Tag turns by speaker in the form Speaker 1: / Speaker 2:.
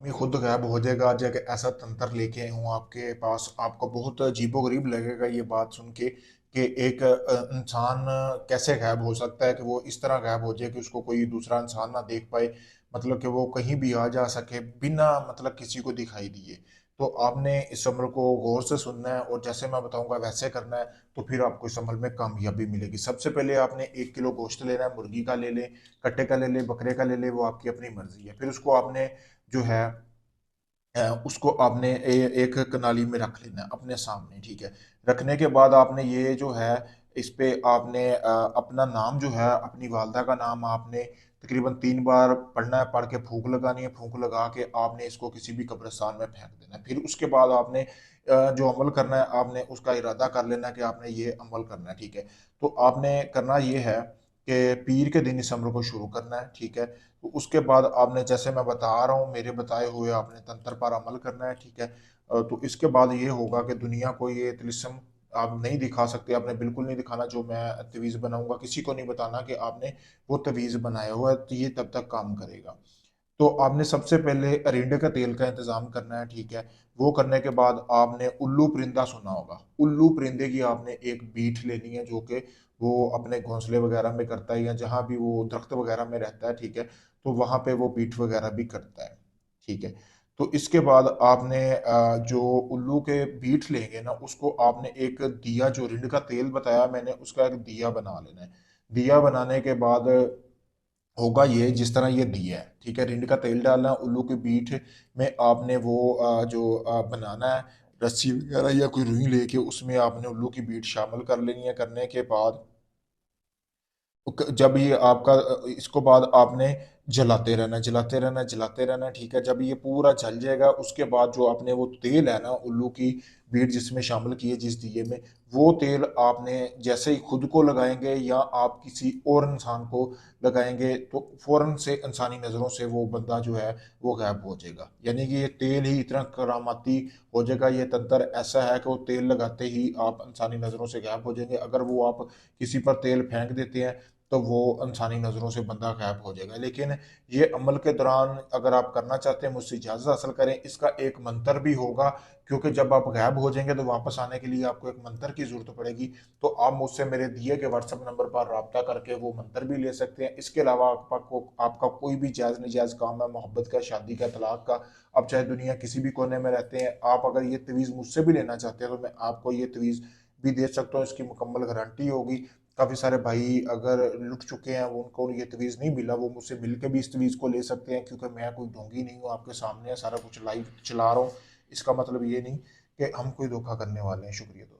Speaker 1: आदमी खुद गायब हो जाएगा। आज एक ऐसा तंत्र लेके आई हूँ आपके पास, आपको बहुत अजीबोगरीब लगेगा ये बात सुन के कि एक इंसान कैसे गायब हो सकता है, कि वो इस तरह गायब हो जाए कि उसको कोई दूसरा इंसान ना देख पाए, मतलब कि वो कहीं भी आ जा सके बिना मतलब किसी को दिखाई दिए। तो आपने इस अमल को गौर से सुनना है और जैसे मैं बताऊंगा वैसे करना है, तो फिर आपको इस अमल में कामयाबी मिलेगी। सबसे पहले आपने 1 किलो गोश्त लेना है, मुर्गी का ले लें, कट्टे का ले लें, बकरे का ले लें, वो आपकी अपनी मर्जी है। फिर उसको आपने जो है उसको आपने एक कनाली में रख लेना है अपने सामने, ठीक है। रखने के बाद आपने ये जो है, इस पे आपने अपना नाम जो है, अपनी वालदा का नाम आपने तकरीबन 3 बार पढ़ना है, पढ़ के फूंक लगानी है, फूंक लगा के आपने इसको किसी भी कब्रिस्तान में फेंक देना है। फिर उसके बाद आपने जो अमल करना है, आपने उसका इरादा कर लेना है कि आपने ये अमल करना है, ठीक है। तो आपने करना ये है कि पीर के दिन इस अमल को शुरू करना है, ठीक है। तो उसके बाद आपने, जैसे मैं बता रहा हूँ, मेरे बताए हुए आपने तंत्र पर अमल करना है, ठीक है। तो इसके बाद ये होगा कि दुनिया को ये तिलिस्म आप नहीं दिखा सकते, आपने बिल्कुल नहीं दिखाना। जो मैं तवीज़ बनाऊंगा किसी को नहीं बताना कि आपने वो तवीज़ बनाया हुआ है, तो ये तब तक काम करेगा। तो आपने सबसे पहले अरिंडे का तेल का इंतजाम करना है, ठीक है। वो करने के बाद आपने उल्लू परिंदा सुना होगा, उल्लू परिंदे की आपने एक बीट लेनी है, जो कि वो अपने घोंसले वगैरह में करता है या जहाँ भी वो दरख्त वगैरह में रहता है, ठीक है। तो वहाँ पे वो बीट वगैरह भी करता है, ठीक है। तो इसके बाद आपने जो उल्लू के बीट लेंगे ना, उसको आपने एक दिया, जो रिंड का तेल बताया मैंने, उसका एक दिया बना लेना है। दिया बनाने के बाद होगा ये, जिस तरह ये दिया है, ठीक है। रिंड का तेल डालना है, उल्लू के बीट में आपने वो जो बनाना है, रस्सी वगैरह या कोई रुई लेके उसमें आपने उल्लू की बीट शामिल कर लेनी है। करने के बाद जब ये आपका इसको बाद आपने जलाते रहना, जलाते रहना, जलाते रहना, ठीक है। जब ये पूरा जल जाएगा, उसके बाद जो आपने वो तेल है ना, उल्लू की बीट जिसमें शामिल की है जिस दिए में, वो तेल आपने जैसे ही खुद को लगाएंगे या आप किसी और इंसान को लगाएंगे, तो फौरन से इंसानी नज़रों से वो बंदा जो है वो गायब हो जाएगा। यानी कि ये तेल ही इतना करामाती हो जाएगा, ये तंत्र ऐसा है कि वो तेल लगाते ही आप इंसानी नज़रों से गायब हो जाएंगे। अगर वो आप किसी पर तेल फेंक देते हैं, तो वो इंसानी नज़रों से बंदा गायब हो जाएगा। लेकिन ये अमल के दौरान अगर आप करना चाहते हैं, मुझसे इजाज़त हासिल करें। इसका एक मंत्र भी होगा, क्योंकि जब आप गायब हो जाएंगे तो वापस आने के लिए आपको एक मंत्र की ज़रूरत पड़ेगी। तो आप मुझसे मेरे दिए गए व्हाट्सएप नंबर पर रब्ता करके वो मंत्र भी ले सकते हैं। इसके अलावा आपको आपका कोई भी जायज़ नाजायज़ काम है, मोहब्बत का, शादी का, तलाक का, आप चाहे दुनिया किसी भी कोने में रहते हैं, आप अगर ये तवीज़ मुझसे भी लेना चाहते हैं, तो मैं आपको ये तवीज़ भी दे सकता हूँ। इसकी मुकम्मल गारंटी होगी। काफ़ी सारे भाई अगर लुट चुके हैं, वो उनको ये तवीज़ नहीं मिला, वो मुझसे मिल के भी इस तवीज़ को ले सकते हैं, क्योंकि मैं कोई ढोंगी नहीं हूँ, आपके सामने है, सारा कुछ लाइव चला रहा हूँ। इसका मतलब ये नहीं कि हम कोई धोखा करने वाले हैं। शुक्रिया दोस्त।